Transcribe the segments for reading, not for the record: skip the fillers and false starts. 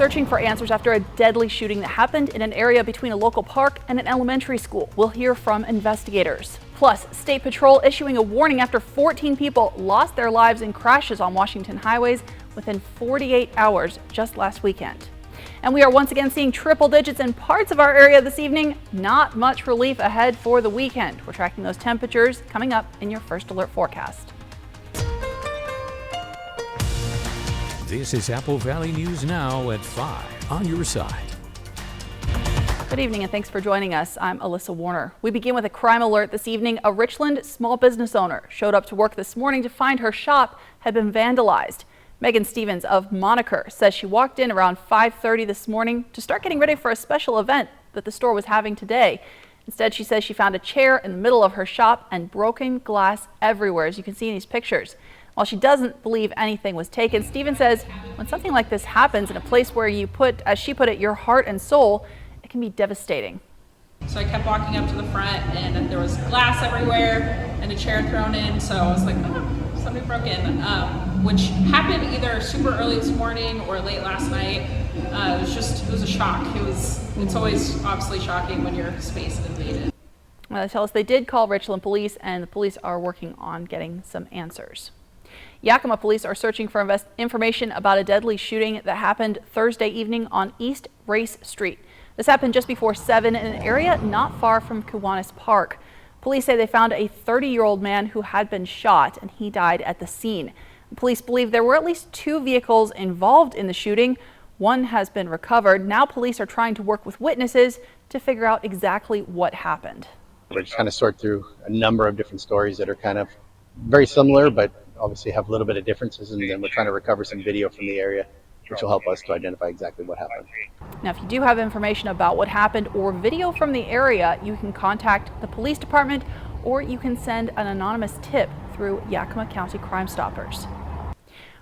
Searching for answers after a deadly shooting that happened in an area between a local park and an elementary school. We'll hear from investigators. Plus, State Patrol issuing a warning after 14 people lost their lives in crashes on Washington highways within 48 hours just last weekend. And we are once again seeing triple digits in parts of our area this evening. Not much relief ahead for the weekend. We're tracking those temperatures coming up in your first alert forecast. This is Apple Valley News Now at 5 on your side. Good evening and thanks for joining us. I'm Alyssa Warner. We begin with a crime alert this evening. A Richland small business owner showed up to work this morning to find her shop had been vandalized. Megan Stevens of Moniker says she walked in around 5:30 this morning to start getting ready for a special event that the store was having today. Instead, she says she found a chair in the middle of her shop and broken glass everywhere, as you can see in these pictures. While she doesn't believe anything was taken, Stevens says when something like this happens in a place where you put, as she put it, your heart and soul, it can be devastating. So I kept walking up to the front and there was glass everywhere and a chair thrown in. So I was like, oh, somebody broke in, which happened either super early this morning or late last night. It was a shock. It's always obviously shocking when your space is invaded. Well, they tell us they did call Richland police and the police are working on getting some answers. Yakima police are searching for information about a deadly shooting that happened Thursday evening on East Race Street. This happened just before 7 in an area not far from Kiwanis Park. Police say they found a 30-year-old man who had been shot and he died at the scene. Police believe there were at least 2 vehicles involved in the shooting. One has been recovered. Now police are trying to work with witnesses to figure out exactly what happened. We're just kind of sort through a number of different stories that are kind of very similar, but obviously have a little bit of differences, and then we're trying to recover some video from the area, which will help us to identify exactly what happened. Now, if you do have information about what happened or video from the area, you can contact the police department or you can send an anonymous tip through Yakima County Crime Stoppers.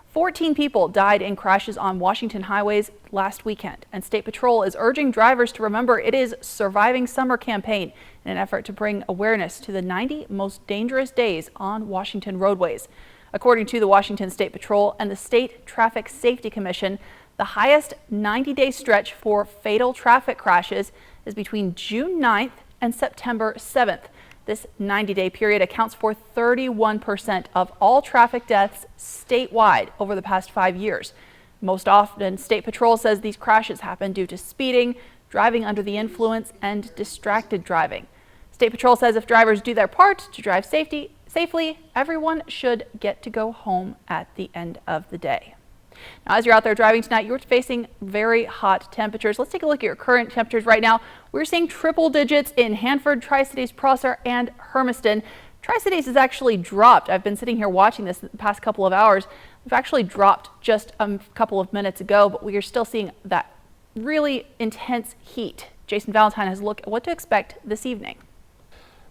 14 people died in crashes on Washington highways last weekend, and State Patrol is urging drivers to remember it is Surviving Summer campaign in an effort to bring awareness to the 90 most dangerous days on Washington roadways. According to the Washington State Patrol and the State Traffic Safety Commission, the highest 90-day stretch for fatal traffic crashes is between June 9th and September 7th. This 90-day period accounts for 31% of all traffic deaths statewide over the past 5 years. Most often, State Patrol says these crashes happen due to speeding, driving under the influence, and distracted driving. State Patrol says if drivers do their part to drive safely, everyone should get to go home at the end of the day. Now, as you're out there driving tonight, you're facing very hot temperatures. Let's take a look at your current temperatures right now. We're seeing triple digits in Hanford, Tri-Cities, Prosser, and Hermiston. Tri-Cities has actually dropped. I've been sitting here watching this the past couple of hours. We've actually dropped just a couple of minutes ago, but we are still seeing that really intense heat. Jason Valentine has a look at what to expect this evening.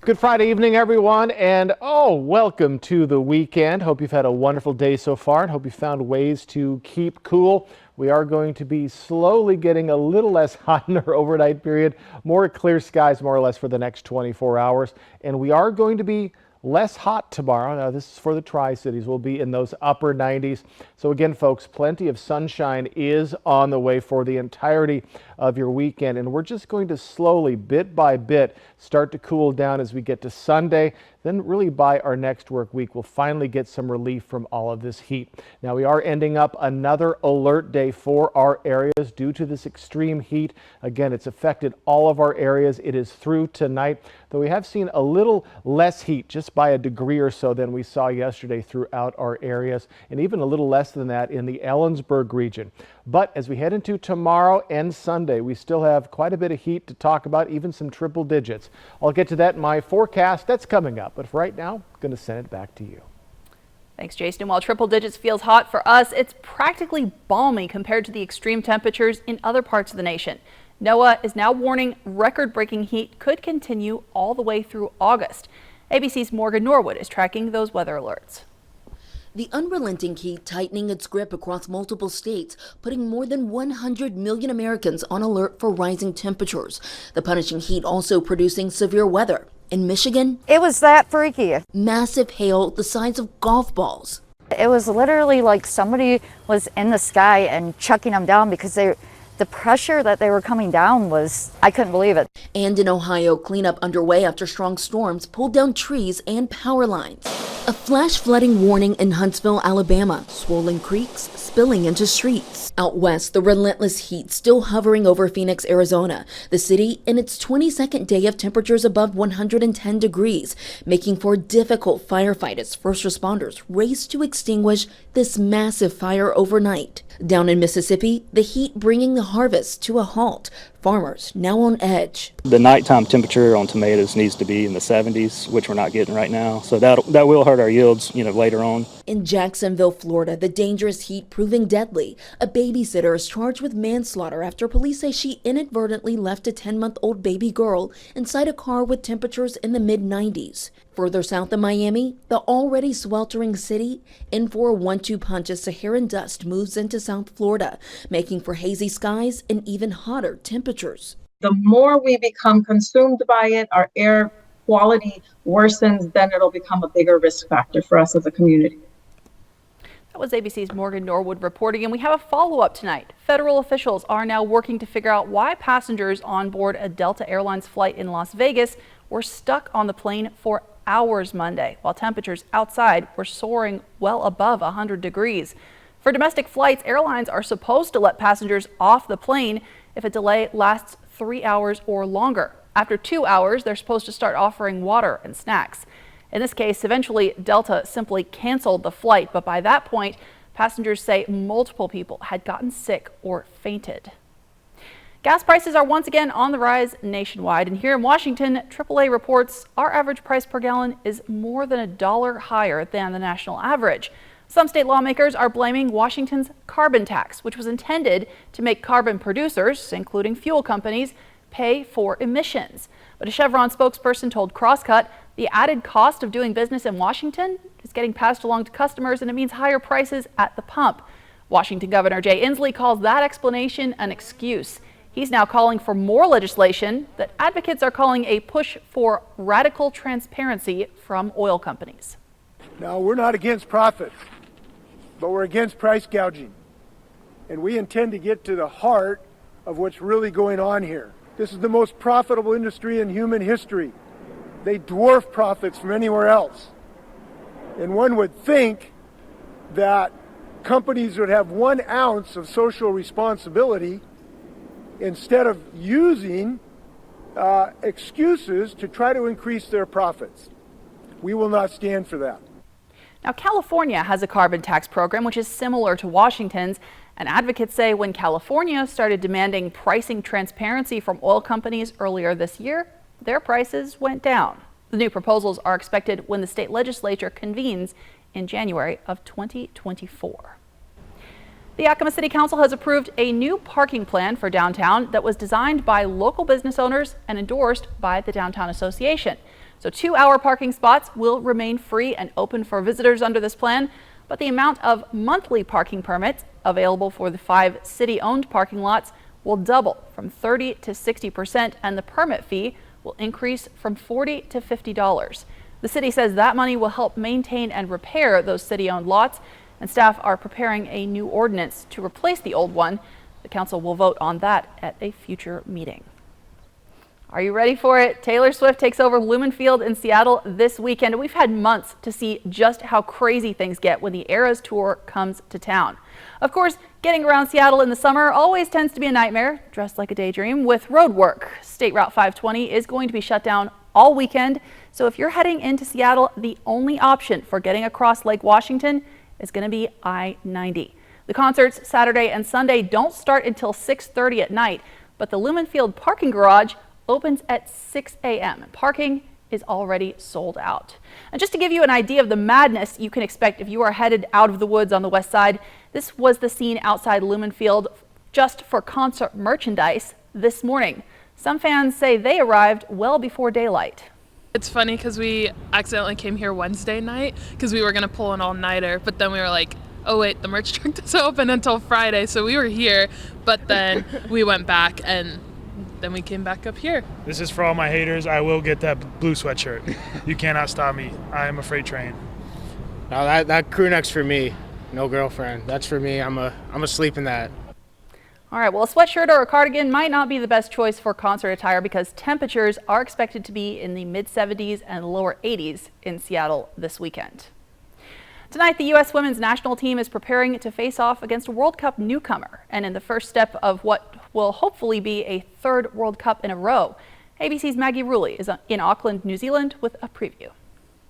Good Friday evening, everyone, and welcome to the weekend. Hope you've had a wonderful day so far and hope you found ways to keep cool. We are going to be slowly getting a little less hot in our overnight period, more clear skies more or less for the next 24 hours, and we are going to be less hot tomorrow. Now, this is for the Tri-Cities. We'll be in those upper 90s. So again, folks, plenty of sunshine is on the way for the entirety of your weekend. And we're just going to slowly, bit by bit, start to cool down as we get to Sunday. Then really by our next work week, we'll finally get some relief from all of this heat. Now, we are ending up another alert day for our areas due to this extreme heat. Again, it's affected all of our areas. It is through tonight, though we have seen a little less heat, just by a degree or so than we saw yesterday throughout our areas, and even a little less than that in the Ellensburg region. But as we head into tomorrow and Sunday, we still have quite a bit of heat to talk about, even some triple digits. I'll get to that in my forecast. That's coming up. But for right now, I'm going to send it back to you. Thanks, Jason. While triple digits feels hot for us, it's practically balmy compared to the extreme temperatures in other parts of the nation. NOAA is now warning record-breaking heat could continue all the way through August. ABC's Morgan Norwood is tracking those weather alerts. The unrelenting heat tightening its grip across multiple states, putting more than 100 million Americans on alert for rising temperatures. The punishing heat also producing severe weather. In Michigan, it was that freaky. Massive hail the size of golf balls. It was literally like somebody was in the sky and chucking them down because The pressure that they were coming down was, I couldn't believe it. And in Ohio, cleanup underway after strong storms pulled down trees and power lines. A flash flooding warning in Huntsville, Alabama. Swollen creeks spilling into streets. Out west, the relentless heat still hovering over Phoenix, Arizona. The city in its 22nd day of temperatures above 110 degrees, making for a difficult firefight as first responders race to extinguish this massive fire overnight. Down in Mississippi, the heat bringing the harvest to a halt. Farmers now on edge. The nighttime temperature on tomatoes needs to be in the 70s, which we're not getting right now. So that will hurt our yields, later on. In Jacksonville, Florida, the dangerous heat proving deadly. A babysitter is charged with manslaughter after police say she inadvertently left a 10-month-old baby girl inside a car with temperatures in the mid-90s. Further south of Miami, the already sweltering city in for a 1-2 punch as Saharan dust moves into South Florida, making for hazy skies and even hotter temperatures. The more we become consumed by it, our air quality worsens, then it'll become a bigger risk factor for us as a community. That was ABC's Morgan Norwood reporting, and we have a follow-up tonight. Federal officials are now working to figure out why passengers on board a Delta Airlines flight in Las Vegas were stuck on the plane for hours Monday, while temperatures outside were soaring well above 100 degrees. For domestic flights, airlines are supposed to let passengers off the plane if a delay lasts 3 hours or longer. After 2 hours, they're supposed to start offering water and snacks. In this case, eventually Delta simply canceled the flight, but by that point, passengers say multiple people had gotten sick or fainted. Gas prices are once again on the rise nationwide, and here in Washington, AAA reports our average price per gallon is more than $1 higher than the national average. Some state lawmakers are blaming Washington's carbon tax, which was intended to make carbon producers, including fuel companies, pay for emissions. But a Chevron spokesperson told Crosscut the added cost of doing business in Washington is getting passed along to customers, and it means higher prices at the pump. Washington Governor Jay Inslee calls that explanation an excuse. He's now calling for more legislation that advocates are calling a push for radical transparency from oil companies. Now, we're not against profit, but we're against price gouging. And we intend to get to the heart of what's really going on here. This is the most profitable industry in human history. They dwarf profits from anywhere else. And one would think that companies would have 1 ounce of social responsibility instead of using excuses to try to increase their profits. We will not stand for that. Now, California has a carbon tax program which is similar to Washington's, and advocates say when California started demanding pricing transparency from oil companies earlier this year, their prices went down. The new proposals are expected when the state legislature convenes in January of 2024. The Yakima City Council has approved a new parking plan for downtown that was designed by local business owners and endorsed by the Downtown Association. So 2-hour parking spots will remain free and open for visitors under this plan, but the amount of monthly parking permits available for the 5 city-owned parking lots will double from 30 to 60%, and the permit fee will increase from $40 to $50. The city says that money will help maintain and repair those city-owned lots, and staff are preparing a new ordinance to replace the old one. The council will vote on that at a future meeting. Are you ready for it? Taylor Swift takes over Lumen Field in Seattle this weekend. We've had months to see just how crazy things get when the Eras Tour comes to town. Of course, getting around Seattle in the summer always tends to be a nightmare, dressed like a daydream, with road work. State Route 520 is going to be shut down all weekend. So if you're heading into Seattle, the only option for getting across Lake Washington is going to be I-90. The concerts Saturday and Sunday don't start until 6:30 at night, but the Lumen Field parking garage opens at 6 a.m. and parking is already sold out. And just to give you an idea of the madness you can expect if you are headed out of the woods on the west side, this was the scene outside Lumen Field just for concert merchandise this morning. Some fans say they arrived well before daylight. It's funny because we accidentally came here Wednesday night because we were going to pull an all-nighter, but then we were like, oh wait, the merch truck doesn't open until Friday, so we were here, but then we went back and then we came back up here. This is for all my haters. I will get that blue sweatshirt. You cannot stop me. I am a freight train. No, that crew neck's for me. No girlfriend. That's for me. I'm asleep in that. All right, well, a sweatshirt or a cardigan might not be the best choice for concert attire because temperatures are expected to be in the mid-70s and lower 80s in Seattle this weekend. Tonight, the U.S. women's national team is preparing to face off against a World Cup newcomer and in the first step of what will hopefully be a third World Cup in a row. ABC's Maggie Rulli is in Auckland, New Zealand with a preview.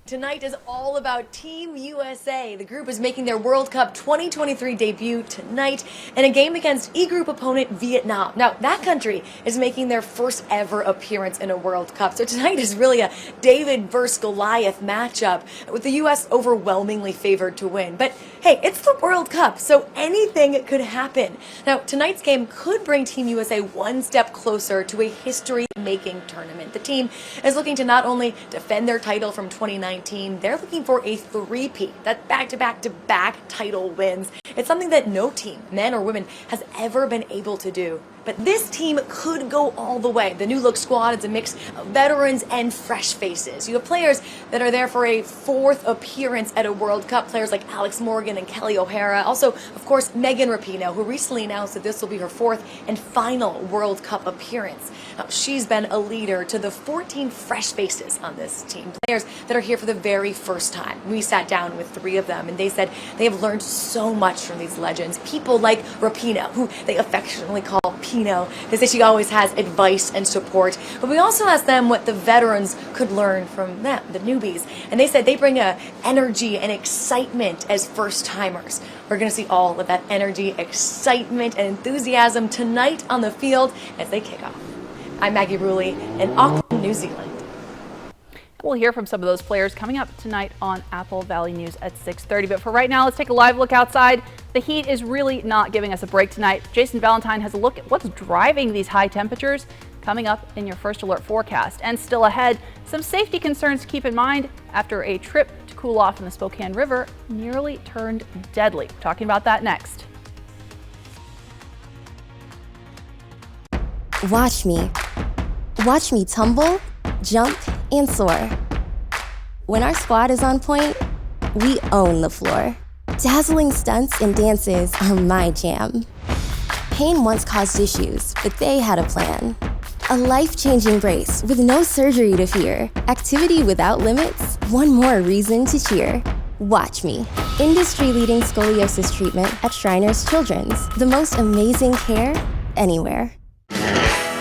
Tonight is all about Team USA. The group is making their World Cup 2023 debut tonight in a game against E-Group opponent Vietnam. Now, that country is making their first ever appearance in a World Cup. So tonight is really a David versus Goliath matchup with the U.S. overwhelmingly favored to win. But hey, it's the World Cup, so anything could happen. Now, tonight's game could bring Team USA one step closer to a history-making tournament. The team is looking to not only defend their title from 2019, they're looking for a three-peat, that back-to-back-to-back title wins. It's something that no team, men or women, has ever been able to do. But this team could go all the way. The new look squad is a mix of veterans and fresh faces. You have players that are there for a fourth appearance at a World Cup, players like Alex Morgan and Kelly O'Hara. Also, of course, Megan Rapinoe, who recently announced that this will be her fourth and final World Cup appearance. She's been a leader to the 14 fresh faces on this team, players that are here for the very first time. We sat down with 3 of them, and they said they have learned so much from these legends. People like Rapinoe, who they affectionately call Pino. They say she always has advice and support. But we also asked them what the veterans could learn from them, the newbies. And they said they bring a energy and excitement as first-timers. We're going to see all of that energy, excitement, and enthusiasm tonight on the field as they kick off. I'm Maggie Rulli in Auckland, New Zealand. We'll hear from some of those players coming up tonight on Apple Valley News at 6:30. But for right now, let's take a live look outside. The heat is really not giving us a break tonight. Jason Valentine has a look at what's driving these high temperatures coming up in your first alert forecast. And still ahead, some safety concerns to keep in mind after a trip to cool off in the Spokane River nearly turned deadly. Talking about that next. Watch me. Watch me tumble, jump, and soar. When our squad is on point, we own the floor. Dazzling stunts and dances are my jam. Pain once caused issues, but they had a plan. A life-changing brace with no surgery to fear. Activity without limits, one more reason to cheer. Watch me. Industry-leading scoliosis treatment at Shriners Children's. The most amazing care anywhere.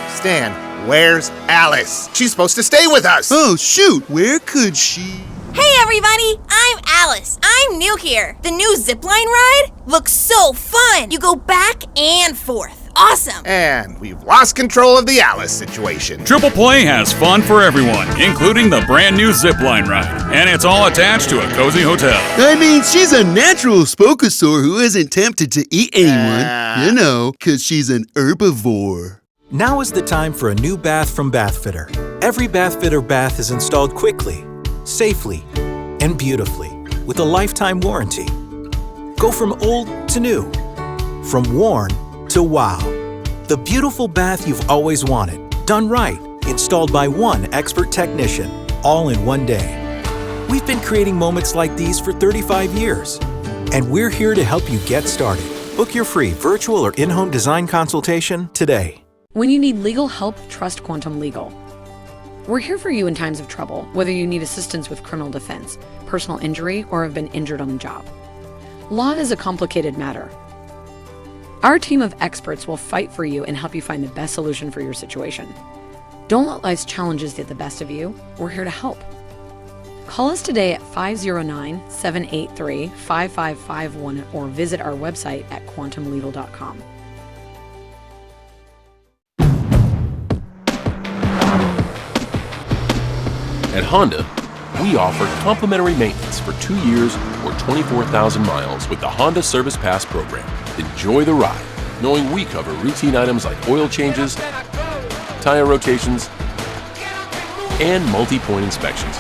Stan, where's Alice? She's supposed to stay with us. Oh, shoot. Where could she? Hey, everybody. I'm Alice. I'm new here. The new zipline ride looks so fun. You go back and forth. Awesome. And we've lost control of the Alice situation. Triple Play has fun for everyone, including the brand new zipline ride. And it's all attached to a cozy hotel. I mean, she's a natural spokosaur who isn't tempted to eat anyone. You know, 'cause she's an herbivore. Now is the time for a new bath from Bathfitter. Every Bathfitter bath is installed quickly, safely, and beautifully with a lifetime warranty. Go from old to new, from worn to wow. The beautiful bath you've always wanted, done right, installed by one expert technician, all in one day. We've been creating moments like these for 35 years, and we're here to help you get started. Book your free virtual or in-home design consultation today. When you need legal help, trust Quantum Legal. We're here for you in times of trouble, whether you need assistance with criminal defense, personal injury, or have been injured on the job. Law is a complicated matter. Our team of experts will fight for you and help you find the best solution for your situation. Don't let life's challenges get the best of you. We're here to help. Call us today at 509-783-5551 or visit our website at quantumlegal.com. At Honda, we offer complimentary maintenance for 2 years or 24,000 miles with the Honda Service Pass program. Enjoy the ride, knowing we cover routine items like oil changes, tire rotations, and multi-point inspections.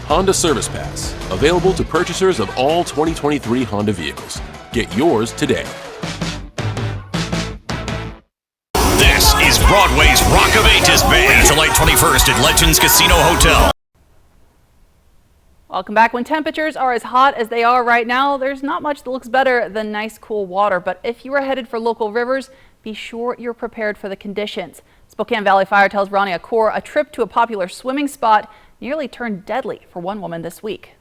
Honda Service Pass, available to purchasers of all 2023 Honda vehicles. Get yours today. This is Broadway's Rock of Ages Band. July 21st at Legends Casino Hotel. Welcome back. When temperatures are as hot as they are right now, there's not much that looks better than nice cool water. But if you are headed for local rivers, be sure you're prepared for the conditions. Spokane Valley Fire tells Rania Kaur a trip to a popular swimming spot nearly turned deadly for one woman this week.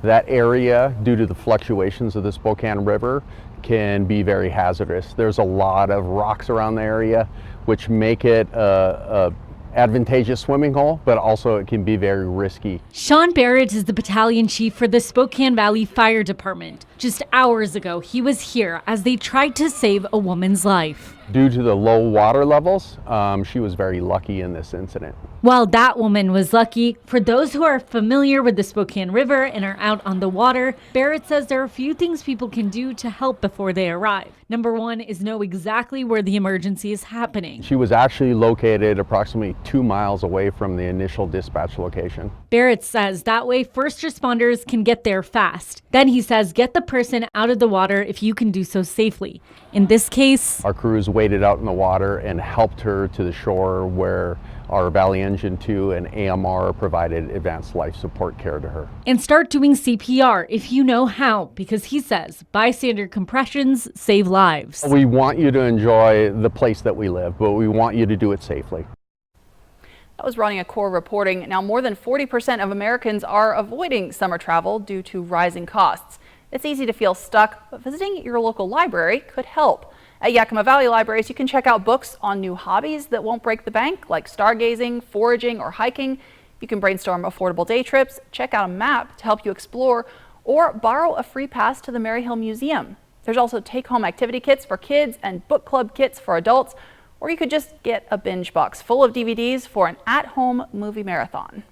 That area, due to the fluctuations of the Spokane River, can be very hazardous. There's a lot of rocks around the area, which make it a advantageous swimming hole, but also it can be very risky. Sean Barrett is the battalion chief for the Spokane Valley Fire Department. Just hours ago, he was here as they tried to save a woman's life. Due to the low water levels, she was very lucky in this incident. While that woman was lucky, for those who are familiar with the Spokane River and are out on the water, Barrett says there are a few things people can do to help before they arrive. Number one is know exactly where the emergency is happening. She was actually located approximately 2 miles away from the initial dispatch location. Barrett says that way first responders can get there fast. Then he says get the person out of the water if you can do so safely. In this case, our crews waded out in the water and helped her to the shore where our Valley Engine 2 and AMR provided advanced life support care to her. And start doing CPR if you know how, because he says bystander compressions save lives. We want you to enjoy the place that we live, but we want you to do it safely. That was Rania Kaur reporting. Now, more than 40% of Americans are avoiding summer travel due to rising costs. It's easy to feel stuck, but visiting your local library could help. At Yakima Valley Libraries, you can check out books on new hobbies that won't break the bank, like stargazing, foraging, or hiking. You can brainstorm affordable day trips, check out a map to help you explore, or borrow a free pass to the Maryhill Museum. There's also take-home activity kits for kids and book club kits for adults, or you could just get a binge box full of DVDs for an at-home movie marathon.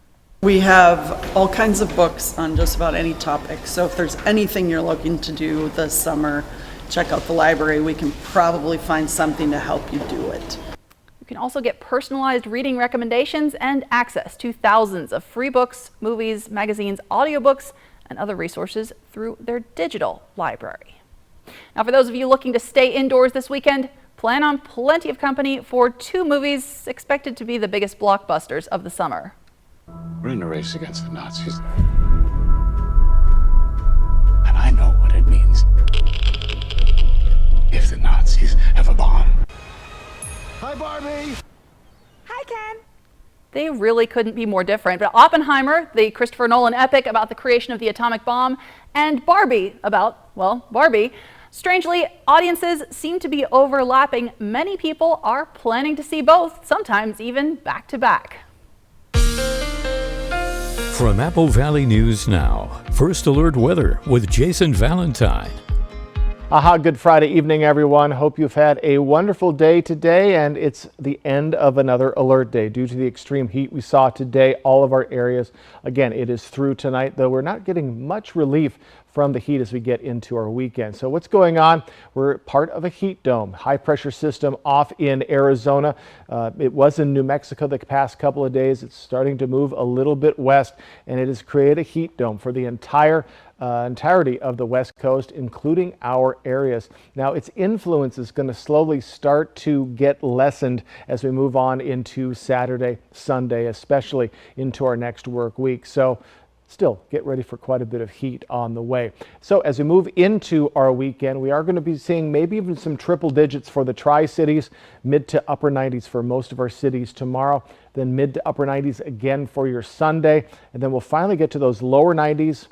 We have all kinds of books on just about any topic, so if there's anything you're looking to do this summer, check out the library. We can probably find something to help you do it. You can also get personalized reading recommendations and access to thousands of free books, movies, magazines, audiobooks, and other resources through their digital library. Now, for those of you looking to stay indoors this weekend, plan on plenty of company for 2 movies expected to be the biggest blockbusters of the summer. We're in a race against the Nazis. And I know what it means if the Nazis have a bomb. Hi, Barbie. Hi, Ken. They really couldn't be more different. But Oppenheimer, the Christopher Nolan epic about the creation of the atomic bomb, and Barbie about, well, Barbie. Strangely, audiences seem to be overlapping. Many people are planning to see both, sometimes even back to back. From Apple Valley News Now, First Alert Weather with Jason Valentine. Good Friday evening, everyone. Hope you've had a wonderful day today, and it's the end of another alert day. Due to the extreme heat we saw today, all of our areas, again, it is through tonight, though we're not getting much relief from the heat as we get into our weekend. So what's going on? We're part of a heat dome, high pressure system off in Arizona. It was in New Mexico the past couple of days. It's starting to move a little bit west, and it has created a heat dome for the entirety of the West Coast, including our areas. Now, its influence is going to slowly start to get lessened as we move on into Saturday, Sunday, especially into our next work week. So still get ready for quite a bit of heat on the way. So as we move into our weekend, we are going to be seeing maybe even some triple digits for the Tri-Cities, mid to upper 90s for most of our cities tomorrow, then mid to upper 90s again for your Sunday, and then we'll finally get to those lower 90s,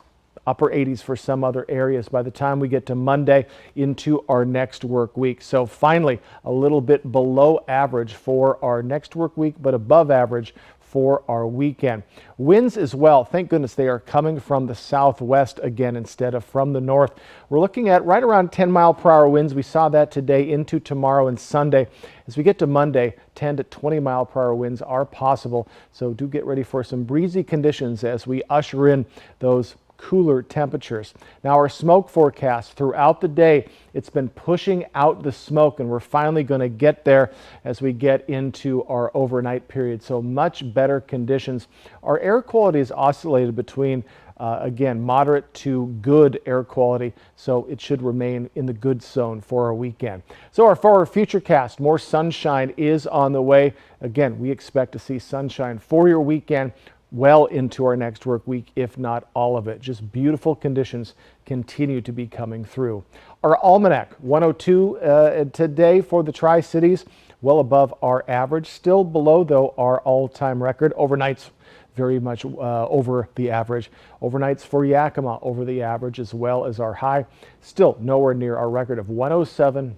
upper 80s for some other areas by the time we get to Monday into our next work week. So finally, a little bit below average for our next work week, but above average for our weekend. Winds as well, thank goodness they are coming from the southwest again instead of from the north. We're looking at right around 10-mile-per-hour winds. We saw that today into tomorrow and Sunday. As we get to Monday, 10 to 20-mile-per-hour winds are possible, so do get ready for some breezy conditions as we usher in those cooler temperatures. Now, our smoke forecast throughout the day, it's been pushing out the smoke, and we're finally going to get there as we get into our overnight period. So much better conditions. Our air quality is oscillated between again, moderate to good air quality, so it should remain in the good zone for our weekend. So for our futurecast, more sunshine is on the way. Again, we expect to see sunshine for your weekend. well into our next work week, if not all of it. Just beautiful conditions continue to be coming through. Our almanac, 102 today for the Tri-Cities, well above our average. Still below, though, our all-time record. Overnights very much over the average. Overnights for Yakima over the average, as well as our high. Still nowhere near our record of 107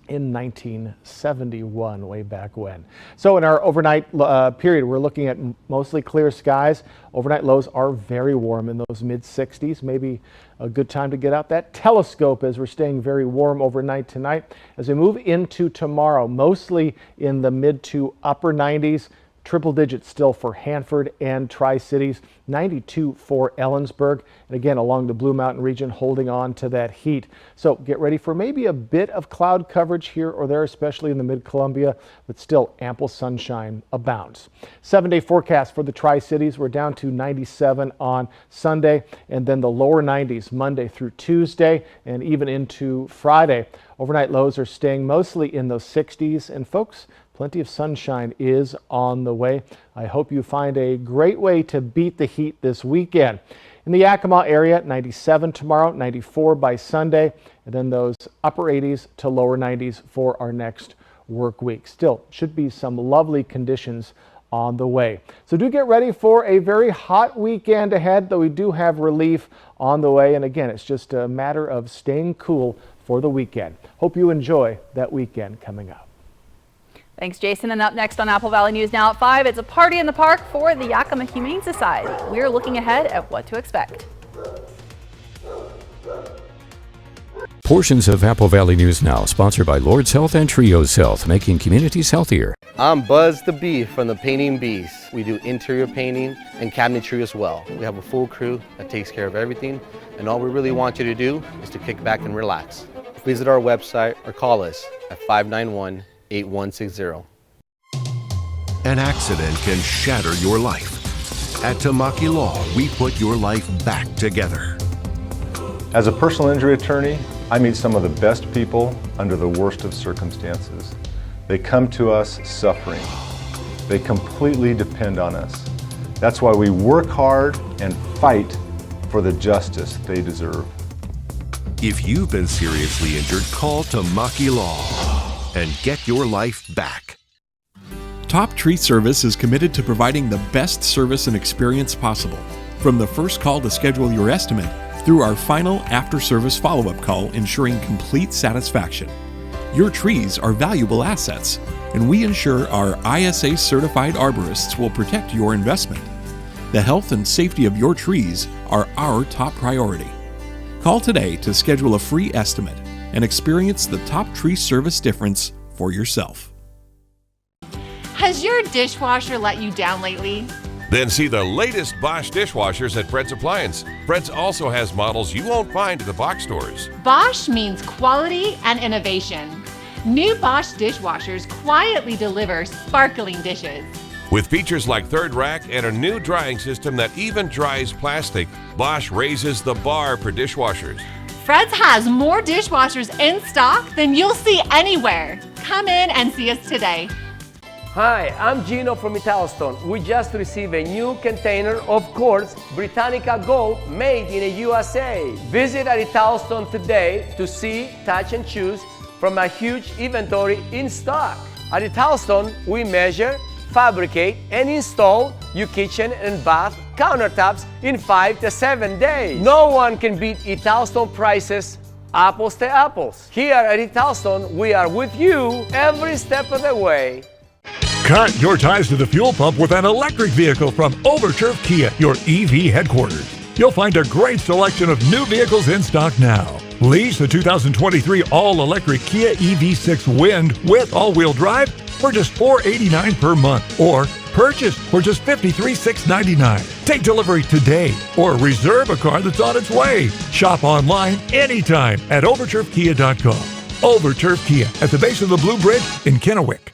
in 1971, way back when. So in our overnight period, we're looking at mostly clear skies. Overnight lows are very warm in those mid-60s. Maybe a good time to get out that telescope as we're staying very warm overnight tonight. As we move into tomorrow, mostly in the mid to upper 90s. Triple digits still for Hanford and Tri-Cities, 92 for Ellensburg, and again along the Blue Mountain region holding on to that heat. So get ready for maybe a bit of cloud coverage here or there, especially in the mid-Columbia, but still ample sunshine abounds. 7-day forecast for the Tri-Cities. We're down to 97 on Sunday, and then the lower 90s Monday through Tuesday and even into Friday. Overnight lows are staying mostly in those 60s, and folks, plenty of sunshine is on the way. I hope you find a great way to beat the heat this weekend. In the Yakima area, 97 tomorrow, 94 by Sunday, and then those upper 80s to lower 90s for our next work week. Still should be some lovely conditions on the way. So do get ready for a very hot weekend ahead, though we do have relief on the way. And again, it's just a matter of staying cool for the weekend. Hope you enjoy that weekend coming up. Thanks, Jason. And up next on Apple Valley News Now at 5, it's a party in the park for the Yakima Humane Society. We're looking ahead at what to expect. Portions of Apple Valley News Now, sponsored by Lord's Health and Trios Health, making communities healthier. I'm Buzz the Bee from the Painting Bees. We do interior painting and cabinetry as well. We have a full crew that takes care of everything, and all we really want you to do is to kick back and relax. Visit our website or call us at 591-8160. An accident can shatter your life. At Tamaki Law, we put your life back together. As a personal injury attorney, I meet some of the best people under the worst of circumstances. They come to us suffering. They completely depend on us. That's why we work hard and fight for the justice they deserve. If you've been seriously injured, call Tamaki Law and get your life back. Top Tree Service is committed to providing the best service and experience possible. From the first call to schedule your estimate, through our final after-service follow-up call ensuring complete satisfaction. Your trees are valuable assets, and we ensure our ISA-certified arborists will protect your investment. The health and safety of your trees are our top priority. Call today to schedule a free estimate and experience the Top Tree Service difference for yourself. Has your dishwasher let you down lately? Then see the latest Bosch dishwashers at Fred's Appliance. Fred's also has models you won't find at the box stores. Bosch means quality and innovation. New Bosch dishwashers quietly deliver sparkling dishes. With features like third rack and a new drying system that even dries plastic, Bosch raises the bar for dishwashers. Fred's has more dishwashers in stock than you'll see anywhere. Come in and see us today. Hi, I'm Gino from Italstone. We just received a new container of Quartz Britannica Gold made in the USA. Visit at Italstone today to see, touch and choose from a huge inventory in stock. At Italstone, we measure, fabricate and install your kitchen and bath countertops in 5 to 7 days. No one can beat Italstone prices, apples to apples. Here at Italstone, we are with you every step of the way. Cut your ties to the fuel pump with an electric vehicle from Overturf Kia, your EV headquarters. You'll find a great selection of new vehicles in stock now. Lease the 2023 all-electric Kia EV6 Wind with all-wheel drive for just $489 per month, or purchase for just $53,699. Take delivery today or reserve a car that's on its way. Shop online anytime at overturfkia.com. Overturf Kia at the base of the Blue Bridge in Kennewick.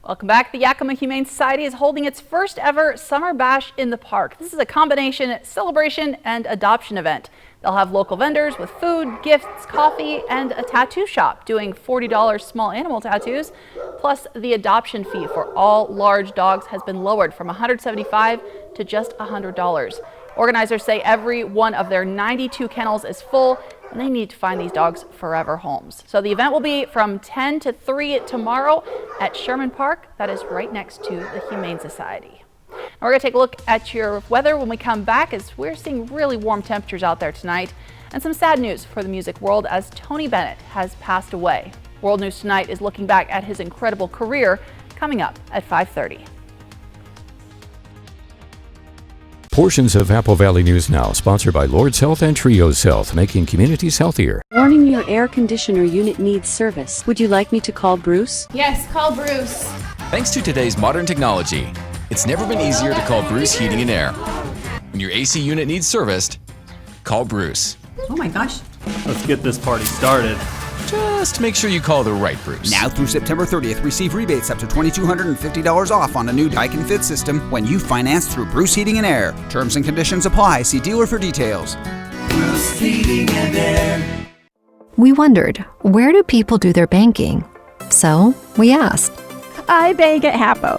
Welcome back. The Yakima Humane Society is holding its first ever Summer Bash in the park. This is a combination celebration and adoption event. They'll have local vendors with food, gifts, coffee, and a tattoo shop doing $40 small animal tattoos. Plus, the adoption fee for all large dogs has been lowered from $175 to just $100. Organizers say every one of their 92 kennels is full, and they need to find these dogs forever homes. So the event will be from 10 to 3 tomorrow at Sherman Park. That is right next to the Humane Society. Now we're going to take a look at your weather when we come back, as we're seeing really warm temperatures out there tonight. And some sad news for the music world, as Tony Bennett has passed away. World News Tonight is looking back at his incredible career, coming up at 5:30. Portions of Apple Valley News Now, sponsored by Lord's Health and Trios Health, making communities healthier. Warning, your air conditioner unit needs service. Would you like me to call Bruce? Yes, call Bruce. Thanks to today's modern technology, it's never been easier to call Bruce Heating and Air. When your AC unit needs serviced, call Bruce. Oh my gosh. Let's get this party started. Just make sure you call the right Bruce. Now through September 30th, receive rebates up to $2,250 off on a new Daikin Fit system when you finance through Bruce Heating and Air. Terms and conditions apply. See dealer for details. Bruce Heating and Air. We wondered, where do people do their banking? So we asked. I bank at Hapo.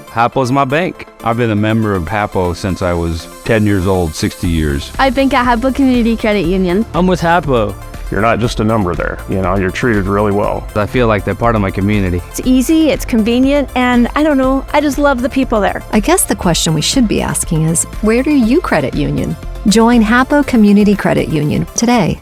Hapo's my bank. I've been a member of Hapo since I was 10 years old, 60 years. I bank at Hapo Community Credit Union. I'm with Hapo. You're not just a number there, you're treated really well. I feel like they're part of my community. It's easy, it's convenient, and I don't know, I just love the people there. I guess the question we should be asking is, where do you credit union? Join Hapo Community Credit Union today.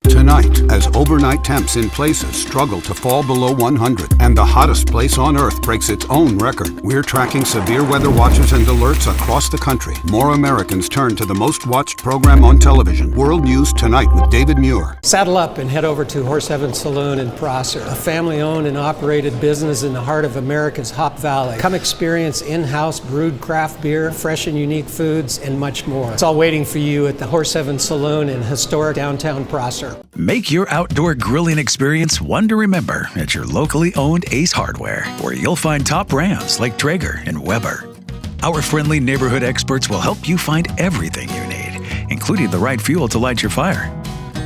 Tonight, as overnight temps in places struggle to fall below 100 and the hottest place on Earth breaks its own record, we're tracking severe weather watches and alerts across the country. More Americans turn to the most watched program on television, World News Tonight with David Muir. Saddle up and head over to Horse Heaven Saloon in Prosser, a family-owned and operated business in the heart of America's Hop Valley. Come experience in-house brewed craft beer, fresh and unique foods, and much more. It's all waiting for you at the Horse Heaven Saloon in historic downtown Prosser. Make your outdoor grilling experience one to remember at your locally owned Ace Hardware, where you'll find top brands like Traeger and Weber. Our friendly neighborhood experts will help you find everything you need, including the right fuel to light your fire.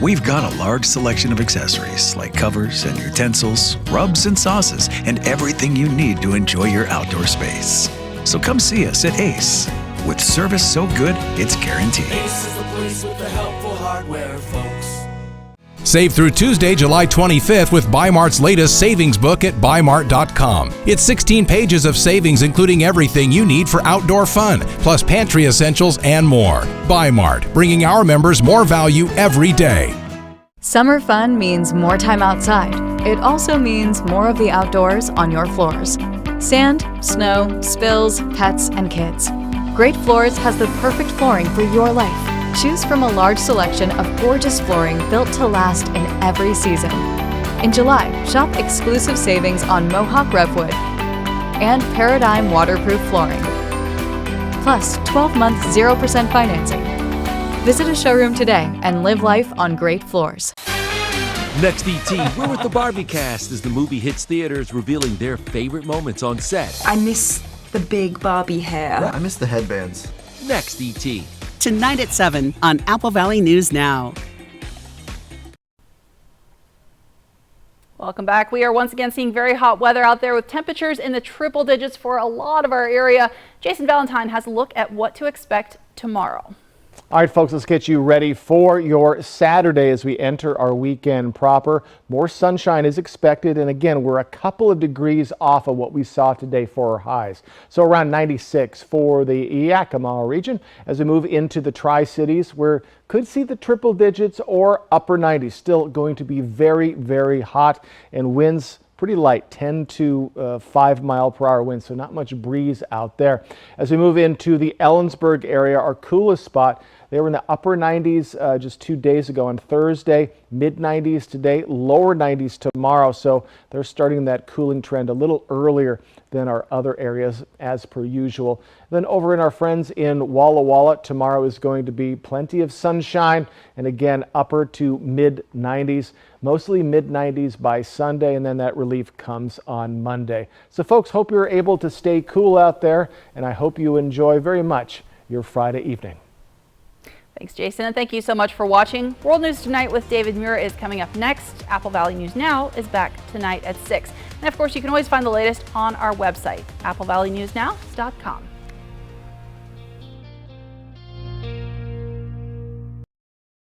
We've got a large selection of accessories like covers and utensils, rubs and sauces, and everything you need to enjoy your outdoor space. So come see us at Ace. With service so good, it's guaranteed. Ace is the place with the helpful hardware, folks. Save through Tuesday, July 25th with Bi-Mart's latest savings book at Bi-Mart.com. It's 16 pages of savings, including everything you need for outdoor fun, plus pantry essentials and more. Bi-Mart, bringing our members more value every day. Summer fun means more time outside. It also means more of the outdoors on your floors. Sand, snow, spills, pets, and kids. Great Floors has the perfect flooring for your life. Choose from a large selection of gorgeous flooring built to last in every season. In July, shop exclusive savings on Mohawk Redwood and Paradigm waterproof flooring. Plus 12-month 0% financing. Visit a showroom today and live life on Great Floors. Next ET, we're with the Barbie cast as the movie hits theaters, revealing their favorite moments on set. I miss the big Barbie hair. I miss the headbands. Next ET. Tonight at 7 on Apple Valley News Now. Welcome back. We are once again seeing very hot weather out there with temperatures in the triple digits for a lot of our area. Jason Valentine has a look at what to expect tomorrow. All right, folks, let's get you ready for your Saturday as we enter our weekend proper. More sunshine is expected, and again, we're a couple of degrees off of what we saw today for our highs. So around 96 for the Yakima region. As we move into the Tri-Cities, we could see the triple digits or upper 90s. Still going to be very, very hot, and winds pretty light, 10 to 5 mile per hour winds, so not much breeze out there. As we move into the Ellensburg area, our coolest spot, they were in the upper 90s just 2 days ago on Thursday, mid 90s today, lower 90s tomorrow. So they're starting that cooling trend a little earlier than our other areas as per usual. Then over in our friends in Walla Walla, tomorrow is going to be plenty of sunshine and again upper to mid 90s, mostly mid 90s by Sunday, and then that relief comes on Monday. So folks, hope you're able to stay cool out there, and I hope you enjoy very much your Friday evening. Thanks, Jason, and thank you so much for watching. World News Tonight with David Muir is coming up next. Apple Valley News Now is back tonight at 6. And of course, you can always find the latest on our website, applevalleyNewsNow.com.